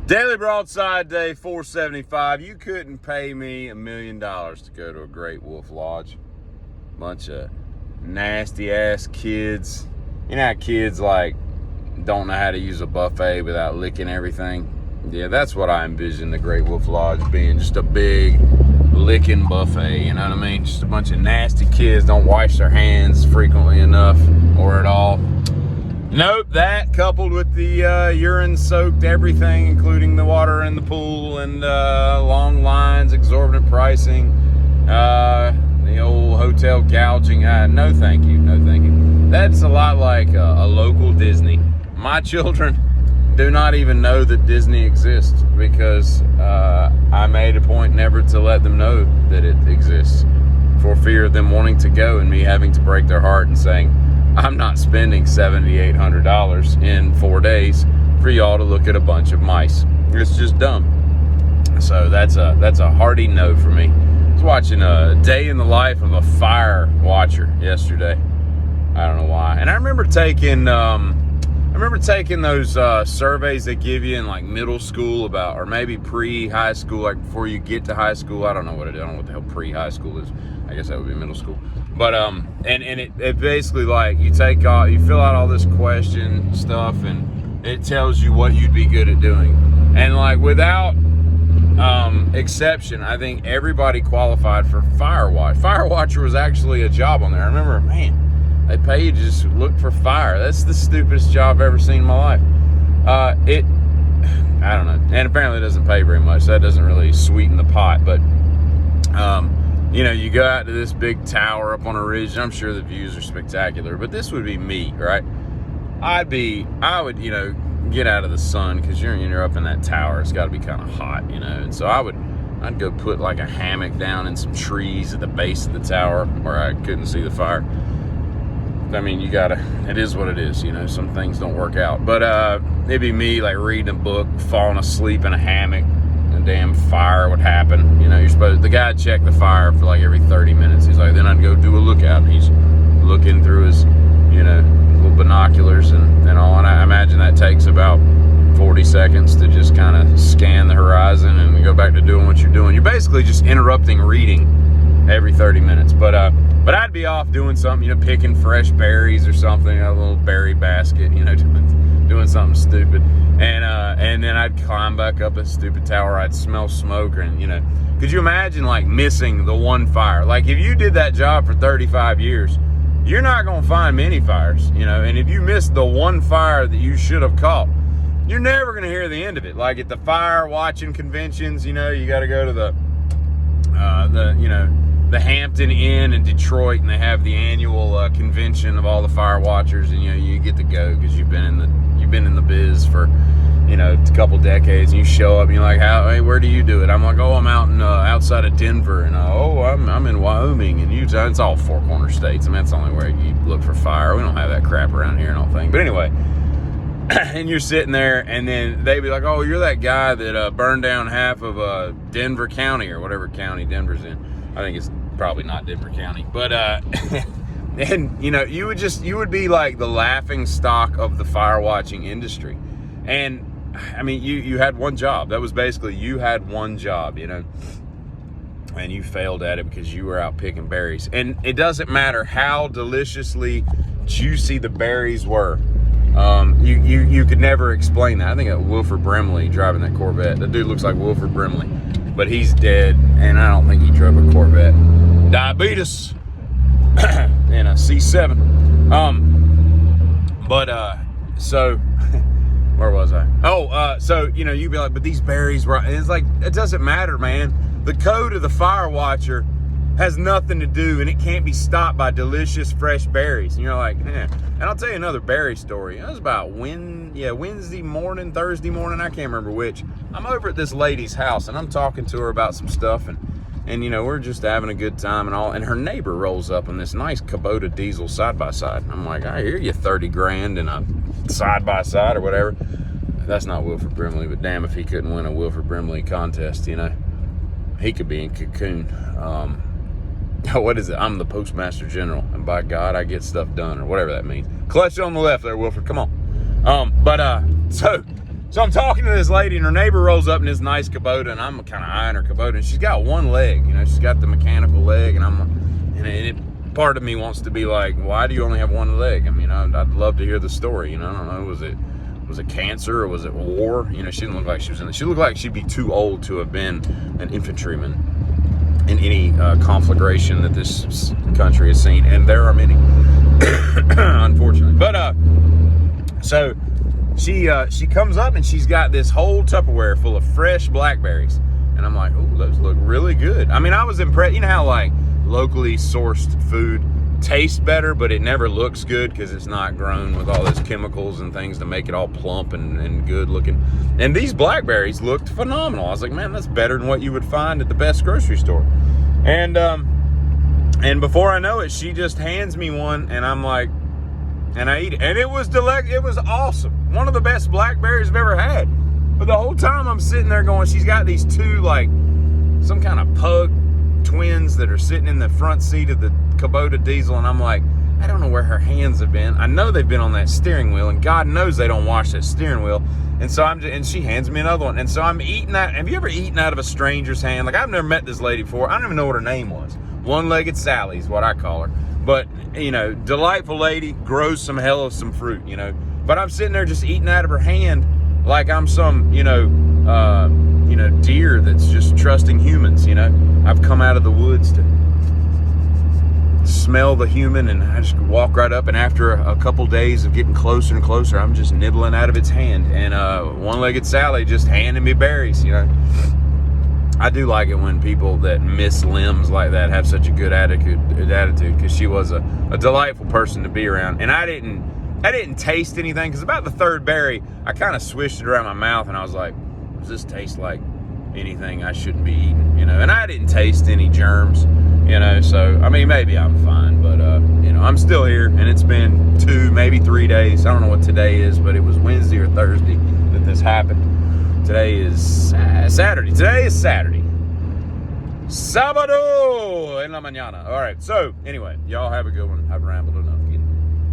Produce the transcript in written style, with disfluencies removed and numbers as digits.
Daily Broadside day 475. You couldn't pay me $1 million to go to a Great Wolf Lodge. Bunch of nasty ass kids. You know how kids like don't know how to use a buffet without licking everything? Yeah, that's what I envision the Great Wolf Lodge being. Just a big licking buffet, you know what I mean? Just a bunch of nasty kids don't wash their hands frequently enough or at all. Nope, that coupled with the urine-soaked everything, including the water in the pool and long lines, exorbitant pricing, the old hotel gouging. No thank you, no thank you. That's a lot like a local Disney. My children do not even know that Disney exists because I made a point never to let them know that it exists for fear of them wanting to go and me having to break their heart and saying, I'm not spending $7,800 in 4 days for y'all to look at a bunch of mice. It's just dumb. So that's a hearty no for me. I was watching a day in the life of a fire watcher yesterday. I don't know why. And I remember taking those surveys they give you in like middle school about, or maybe pre-high school, like before you get to high school. I don't know what it is. I don't know what the hell pre-high school is. I guess that would be middle school. But and it basically like you fill out all this question stuff and it tells you what you'd be good at doing. And like without exception, I think everybody qualified for fire watch. Fire watcher was actually a job on there. I remember, man, they pay you to just look for fire. That's the stupidest job I've ever seen in my life. I don't know. And apparently it doesn't pay very much. So that doesn't really sweeten the pot, but you know, you go out to this big tower up on a ridge, and I'm sure the views are spectacular, but this would be me, right? I would, you know, get out of the sun because you're up in that tower. It's got to be kind of hot, you know, and so I'd go put like a hammock down in some trees at the base of the tower where I couldn't see the fire. I mean, it is what it is, you know, some things don't work out, but it'd be me like reading a book, falling asleep in a hammock. Damn fire would happen, you know. The guy would check the fire for like every 30 minutes. He's like, then I'd go do a lookout, and he's looking through his, you know, little binoculars and all. And I imagine that takes about 40 seconds to just kind of scan the horizon and go back to doing what you're doing. You're basically just interrupting reading every 30 minutes. But I'd be off doing something, you know, picking fresh berries or something, a little berry basket, you know, doing something stupid. And then I'd climb back up a stupid tower. I'd smell smoke, and you know, could you imagine like missing the one fire? Like if you did that job for 35 years, you're not gonna find many fires, you know. And if you miss the one fire that you should have caught, you're never gonna hear the end of it. Like at the fire watching conventions, you know, you got to go to the Hampton Inn in Detroit, and they have the annual convention of all the fire watchers, and you know you get to go because you've been in the biz for, you know, a couple decades, and you show up and you're like, hey, where do you do it? I'm like, oh, I'm out in outside of Denver, and I'm in Wyoming and Utah. It's all four corner states. I mean, that's the only way you look for fire. We don't have that crap around here and all thing. But anyway, and you're sitting there, and then they'd be like, oh, you're that guy that burned down half of Denver County or whatever county Denver's in. I think it's probably not Denver County, but and you know, you would be like the laughing stock of the fire watching industry. And I mean, you had one job. That was basically, you had one job, you know, and you failed at it because you were out picking berries. And it doesn't matter how deliciously juicy the berries were. You could never explain that. I think Wilford Brimley driving that Corvette. That dude looks like Wilford Brimley, but he's dead, and I don't think he drove a Corvette. Diabetes in a C7. So where was I? So you know, you'd be like, but these berries were. And it's like, it doesn't matter, man. The code of the fire watcher has nothing to do, and it can't be stopped by delicious fresh berries. And you're like, eh. And I'll tell you another berry story. It was about Wednesday morning, Thursday morning, I can't remember which. I'm over at this lady's house, and I'm talking to her about some stuff, and you know, we're just having a good time and all. And her neighbor rolls up in this nice Kubota diesel side-by-side. I'm like, I hear you, 30 grand in a side-by-side or whatever. That's not Wilford Brimley, but damn if he couldn't win a Wilford Brimley contest, you know. He could be in Cocoon. What is it? I'm the Postmaster General, and by God, I get stuff done, or whatever that means. Clutch on the left there, Wilford. Come on. So I'm talking to this lady, and her neighbor rolls up in this nice Kubota, and I'm kind of eyeing her Kubota, and she's got one leg, she's got the mechanical leg, part of me wants to be like, why do you only have one leg? I'd love to hear the story. I don't know, was it cancer or was it war? She didn't look like she was in it. She looked like she'd be too old to have been an infantryman in any conflagration that this country has seen, and there are many, unfortunately. But so she comes up and she's got this whole Tupperware full of fresh blackberries, and I'm like, oh, those look really good. I was impressed. You know how like locally sourced food tastes better, but it never looks good because it's not grown with all those chemicals and things to make it all plump and good looking. And these blackberries looked phenomenal. I was like, man, that's better than what you would find at the best grocery store. And before I know it, she just hands me one, and I'm like, and I eat it, and it was it was awesome. One of the best blackberries I've ever had. But the whole time I'm sitting there going, she's got these two like some kind of pug twins that are sitting in the front seat of the Kubota diesel, and I'm like, I don't know where her hands have been. I know they've been on that steering wheel, and God knows they don't wash that steering wheel. And so and she hands me another one, and so I'm eating that. Have you ever eaten out of a stranger's hand? Like, I've never met this lady before. I don't even know what her name was. One-legged Sally is what I call her. But delightful lady, grows some hell of some fruit. But I'm sitting there just eating out of her hand like I'm some deer that's just trusting humans. I've come out of the woods to smell the human, and I just walk right up, and after a couple days of getting closer and closer, I'm just nibbling out of its hand, and one-legged Sally just handing me berries. I do like it when people that miss limbs like that have such a good attitude, because she was a delightful person to be around. And I didn't taste anything, because about the third berry, I kind of swished it around my mouth, and I was like, does this taste like anything I shouldn't be eating? And I didn't taste any germs, so maybe I'm fine, but I'm still here, and it's been 2, maybe 3 days. I don't know what today is, but it was Wednesday or Thursday that this happened. Today is Saturday. Today is Saturday. Sábado en la mañana. All right. So anyway, y'all have a good one. I've rambled enough.